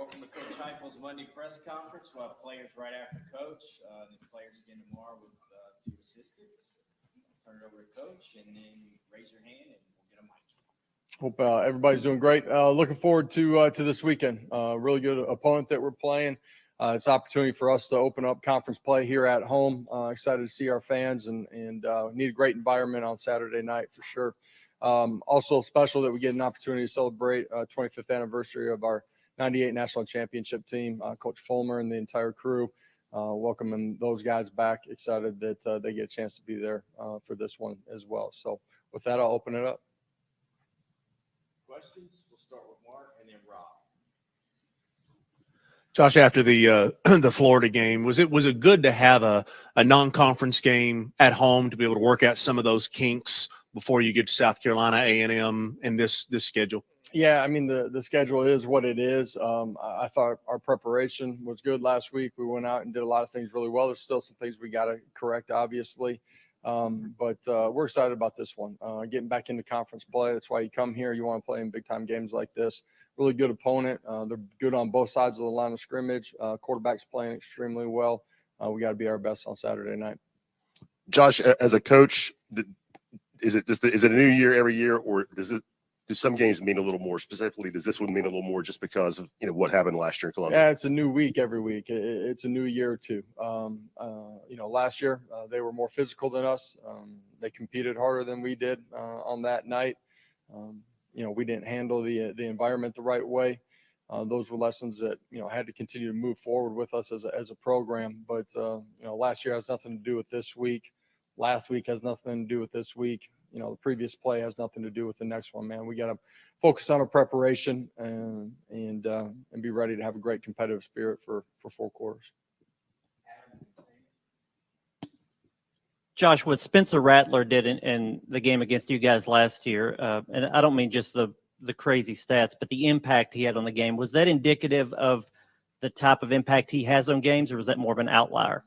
welcome to Coach Heupel's Monday press conference. We'll have players right after Coach. The players again tomorrow with two assistants. I'll turn it over to Coach, and then raise your hand, and we'll get a mic. Hope everybody's doing great. Looking forward to this weekend. Really good opponent that we're playing. It's an opportunity for us to open up conference play here at home. Excited to see our fans and need a great environment on Saturday night for sure. Also special that we get an opportunity to celebrate 25th anniversary of our 98 national championship team. Coach Fulmer and the entire crew, welcoming those guys back. Excited that they get a chance to be there for this one as well. So with that, I'll open it up. Questions? We'll start with Mark and then Rob. Josh, after the Florida game, was it good to have a non-conference game at home to be able to work out some of those kinks before you get to South Carolina A&M and this schedule? Yeah, I mean, the schedule is what it is. I thought our preparation was good last week. We went out and did a lot of things really well. There's still some things we got to correct, obviously. But we're excited about this one. Getting back into conference play. That's why you come here. You want to play in big-time games like this. Really good opponent. They're good on both sides of the line of scrimmage. Quarterback's playing extremely well. We got to be our best on Saturday night. Josh, as a coach, is it a new year every year, or do some games mean a little more? Specifically, does this one mean a little more just because of what happened last year in Columbia? Yeah, it's a new week every week. It's a new year too. Last year they were more physical than us. They competed harder than we did on that night. We didn't handle the environment the right way. Those were lessons that had to continue to move forward with us as a program. But last year has nothing to do with this week. Last week has nothing to do with this week. The previous play has nothing to do with the next one, man. We got to focus on our preparation and be ready to have a great competitive spirit for 4 quarters. Josh, what Spencer Rattler did in the game against you guys last year, and I don't mean just the crazy stats, but the impact he had on the game, was that indicative of the type of impact he has on games, or was that more of an outlier?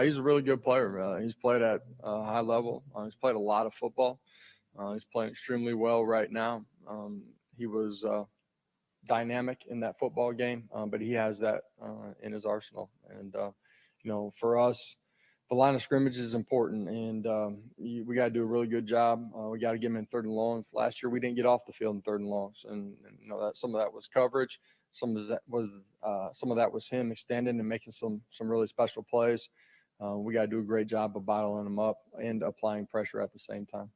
He's a really good player. He's played at a high level. He's played a lot of football. He's playing extremely well right now. He was dynamic in that football game, but he has that in his arsenal. And, for us, the line of scrimmage is important, and we got to do a really good job. We got to get him in 3rd and longs. Last year, we didn't get off the field in 3rd and longs, and that some of that was coverage. Some of that was him extending and making some really special plays. We got to do a great job of bottling them up and applying pressure at the same time.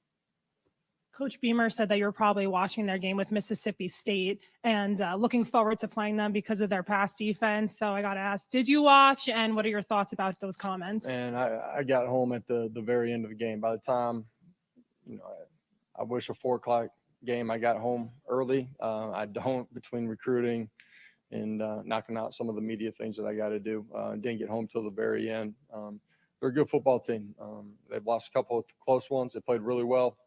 Coach Beamer said that you were probably watching their game with Mississippi State and looking forward to playing them because of their pass defense. So I got to ask, did you watch, and what are your thoughts about those comments? And I got home at the very end of the game. By the time, I wish a 4:00 game I got home early. I don't, between recruiting and knocking out some of the media things that I got to do. Didn't get home till the very end. They're a good football team. They've lost a couple of close ones. They played really well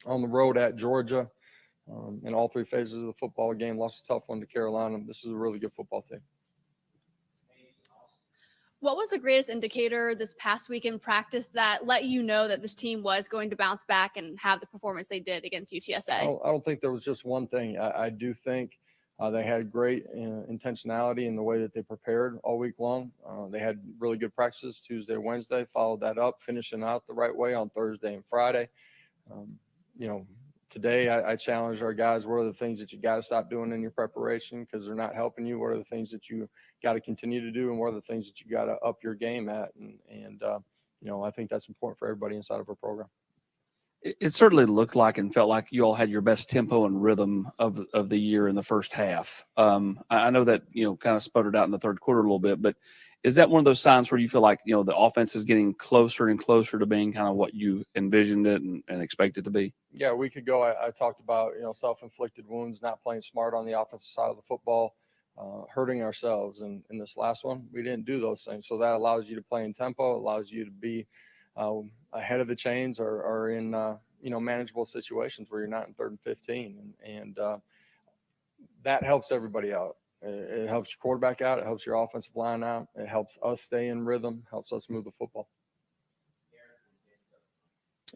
on the road at Georgia in all 3 phases of the football game. Lost a tough one to Carolina. This is a really good football team. What was the greatest indicator this past week in practice that let you know that this team was going to bounce back and have the performance they did against UTSA? I don't think there was just one thing. I do think they had great intentionality in the way that they prepared all week long. They had really good practices Tuesday, Wednesday, followed that up, finishing out the right way on Thursday and Friday. Today I challenged our guys. What are the things that you got to stop doing in your preparation because they're not helping you? What are the things that you got to continue to do? And what are the things that you got to up your game at? And I think that's important for everybody inside of our program. It certainly looked like and felt like you all had your best tempo and rhythm of the year in the first half. I know that, kind of sputtered out in the 3rd quarter a little bit, but is that one of those signs where you feel like, the offense is getting closer and closer to being kind of what you envisioned it and expected to be? Yeah, a week ago I talked about, self-inflicted wounds, not playing smart on the offensive side of the football, hurting ourselves. And in this last one, we didn't do those things. So that allows you to play in tempo, allows you to be ahead of the chains or in, manageable situations where you're not in 3rd and 15. And that helps everybody out. It helps your quarterback out. It helps your offensive line out. It helps us stay in rhythm, helps us move the football.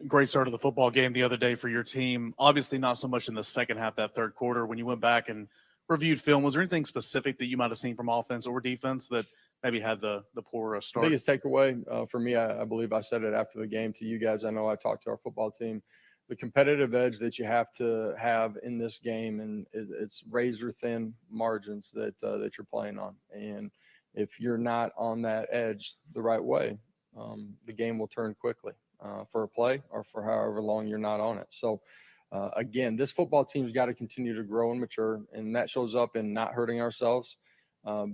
Great start of the football game the other day for your team. Obviously not so much in the second half, that 3rd quarter. When you went back and reviewed film, was there anything specific that you might have seen from offense or defense that maybe had the poor start? Biggest takeaway for me, I believe I said it after the game to you guys. I know I talked to our football team. The competitive edge that you have to have in this game, and it's razor thin margins that you're playing on. And if you're not on that edge the right way, the game will turn quickly for a play or for however long you're not on it. So again, this football team's got to continue to grow and mature, and that shows up in not hurting ourselves,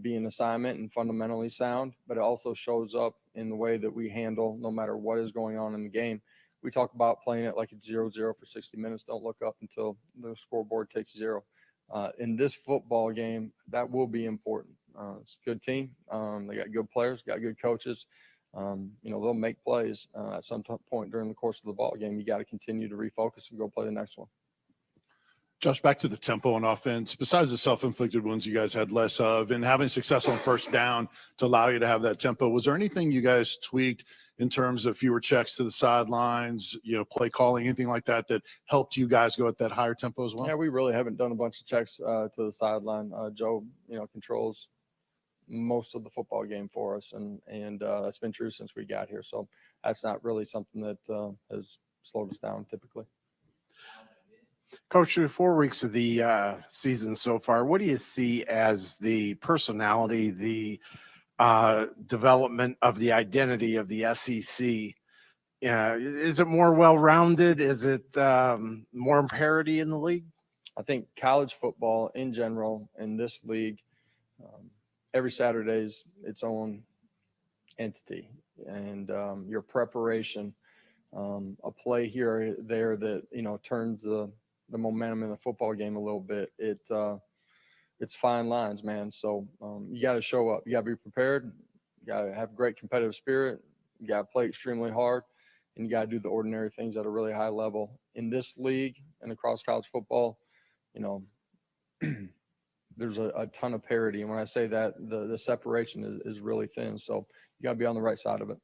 being assignment and fundamentally sound, but it also shows up in the way that we handle no matter what is going on in the game. We talk about playing it like it's 0-0 for 60 minutes. Don't look up until the scoreboard takes 0. In this football game, that will be important. It's a good team. They got good players, got good coaches. They'll make plays at some point during the course of the ball game. You got to continue to refocus and go play the next one. Josh, back to the tempo on offense. Besides the self-inflicted ones you guys had less of, and having success on first down to allow you to have that tempo, was there anything you guys tweaked in terms of fewer checks to the sidelines, play calling, anything like that that helped you guys go at that higher tempo as well? Yeah, we really haven't done a bunch of checks to the sideline. Joe, controls most of the football game for us, and that's been true since we got here. So that's not really something that has slowed us down typically. Coach, through 4 weeks of the season so far, what do you see as the personality, the development of the identity of the SEC? Is it more well-rounded? Is it more parity in the league? I think college football in general in this league, every Saturday is its own entity, and your preparation, a play here or there that turns the momentum in the football game a little bit. It's fine lines, man. So you got to show up. You got to be prepared. You got to have great competitive spirit. You got to play extremely hard, and you got to do the ordinary things at a really high level. In this league and across college football, there's a ton of parity. And when I say that, the separation is really thin. So you got to be on the right side of it.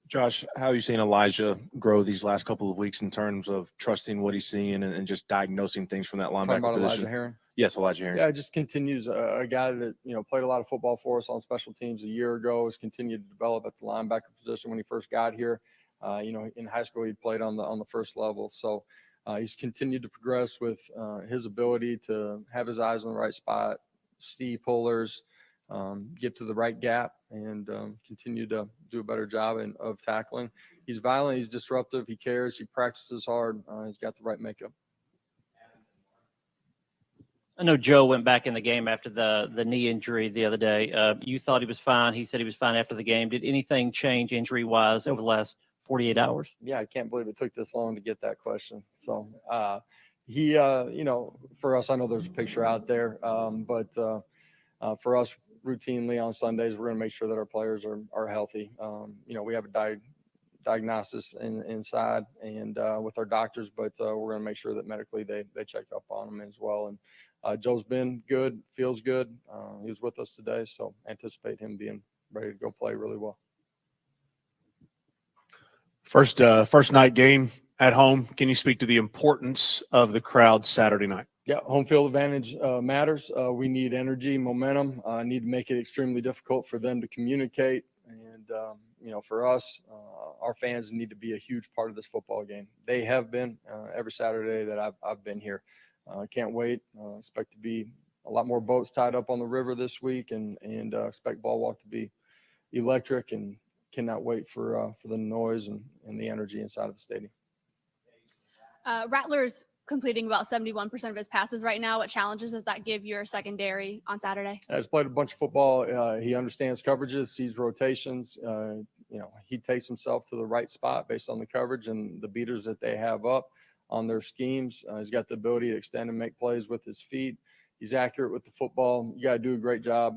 Josh, how are you seeing Elijah grow these last couple of weeks in terms of trusting what he's seeing and just diagnosing things from that linebacker about position? Elijah Herring? Yes, Elijah Herring. Yeah, it just continues. A guy that, played a lot of football for us on special teams a year ago, has continued to develop at the linebacker position when he first got here. In high school, he played on the first level. So he's continued to progress with his ability to have his eyes on the right spot, see pullers, get to the right gap, and continue to do a better job of tackling. He's violent, he's disruptive, he cares, he practices hard, he's got the right makeup. I know Joe went back in the game after the knee injury the other day. You thought he was fine. He said he was fine after the game. Did anything change injury-wise over the last 48 hours? Yeah, I can't believe it took this long to get that question. So he, for us, I know there's a picture out there, but for us, routinely on Sundays, we're going to make sure that our players are healthy. We have a diagnosis inside and with our doctors, but we're going to make sure that medically they check up on them as well. And Joe's been good, feels good. He was with us today, so anticipate him being ready to go play really well. First night game at home. Can you speak to the importance of the crowd Saturday night? Yeah, home field advantage matters. We need energy, momentum. Need to make it extremely difficult for them to communicate. And, for us, our fans need to be a huge part of this football game. They have been every Saturday that I've been here. Can't wait. Expect to be a lot more boats tied up on the river this week, and expect ball walk to be electric, and cannot wait for the noise and the energy inside of the stadium. Rattler's completing about 71% of his passes right now. What challenges does that give your secondary on Saturday? He's played a bunch of football. He understands coverages, sees rotations. He takes himself to the right spot based on the coverage and the beaters that they have up on their schemes. He's got the ability to extend and make plays with his feet. He's accurate with the football. You got to do a great job.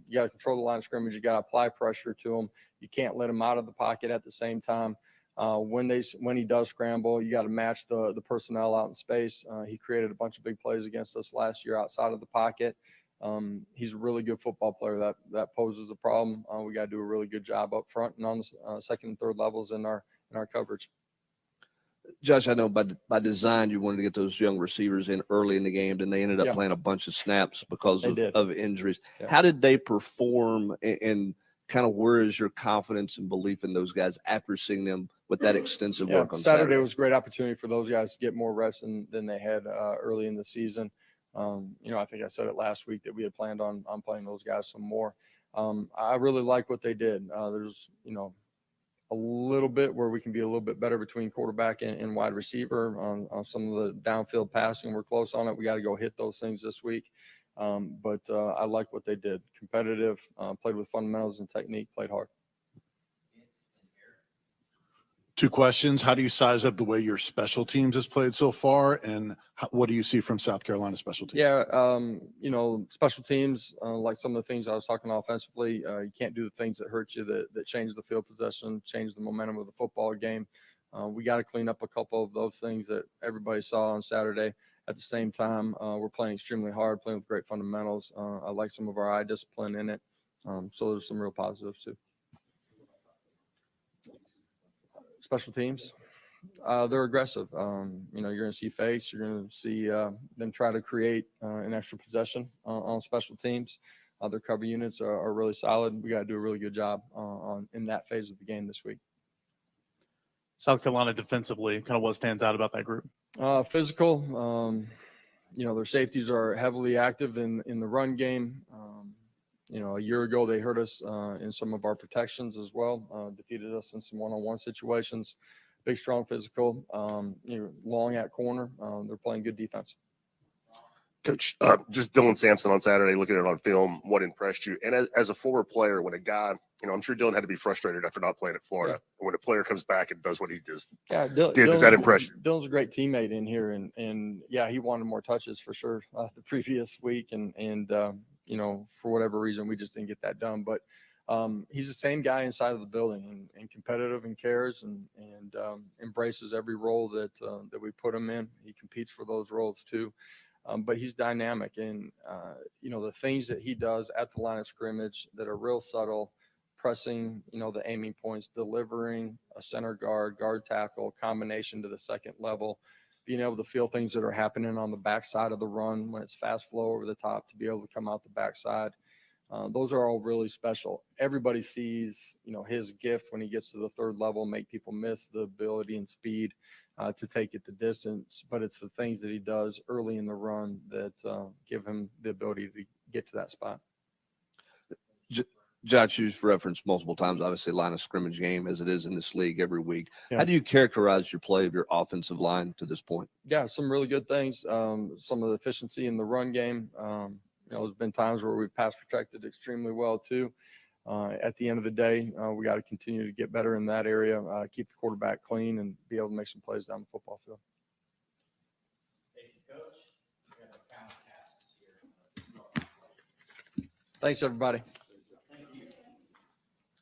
You got to control the line of scrimmage. You got to apply pressure to him. You can't let him out of the pocket at the same time. When he does scramble, you got to match the personnel out in space. He created a bunch of big plays against us last year outside of the pocket. He's a really good football player. That poses a problem. We got to do a really good job up front and on the second and third levels in our coverage. Josh, I know by design you wanted to get those young receivers in early in the game, and they ended up Yeah. playing a bunch of snaps because They did. of injuries. Yeah. How did they perform, and kind of where is your confidence and belief in those guys after seeing them with that extensive Yeah, work on Saturday Saturday? was a great opportunity for those guys to get more reps than they had early in the season. I think I said it last week that we had planned on playing those guys some more. I really like what they did. There's, a little bit where we can be a little bit better between quarterback and wide receiver on some of the downfield passing. We're close on it. We got to go hit those things this week. But I like what they did. Competitive, played with fundamentals and technique, played hard. 2 questions. How do you size up the way your special teams has played so far? And what do you see from South Carolina special teams? Yeah, special teams, like some of the things I was talking offensively, you can't do the things that hurt you, that change the field possession, change the momentum of the football game. We got to clean up a couple of those things that everybody saw on Saturday. At the same time, we're playing extremely hard, playing with great fundamentals. I like some of our eye discipline in it. So there's some real positives too. Special teams, they're aggressive. You're going to see face. You're going to see them try to create an extra possession on special teams. Their cover units are really solid. We got to do a really good job in that phase of the game this week. South Carolina defensively, kind of what stands out about that group? Physical. Their safeties are heavily active in the run game. A year ago, they hurt us in some of our protections as well, defeated us in some one-on-one situations. Big, strong, physical, long at corner. They're playing good defense. Coach, just Dylan Sampson on Saturday, looking at it on film, what impressed you? And as a former player, when a guy, I'm sure Dylan had to be frustrated after not playing at Florida. Yeah. When a player comes back and does what he just did, does that impress you? Dylan's a great teammate in here, and yeah, he wanted more touches for sure the previous week, and for whatever reason, we just didn't get that done. But he's the same guy inside of the building, and competitive and cares and embraces every role that we put him in. He competes for those roles too. But he's dynamic, and the things that he does at the line of scrimmage that are real subtle, pressing, the aiming points, delivering a center guard tackle, combination to the second level, being able to feel things that are happening on the backside of the run when it's fast flow over the top to be able to come out the backside. Those are all really special. Everybody sees, his gift when he gets to the third level, make people miss the ability and speed to take it the distance. But it's the things that he does early in the run that give him the ability to get to that spot. Josh, you've referenced multiple times, obviously, line of scrimmage game as it is in this league every week. Yeah. How do you characterize your play of your offensive line to this point? Yeah, some really good things. Some of the efficiency in the run game. There's been times where we've pass protected extremely well too. At the end of the day, we got to continue to get better in that area, keep the quarterback clean, and be able to make some plays down the football field. Thank you, Coach. We have a count cast here. Thanks, everybody.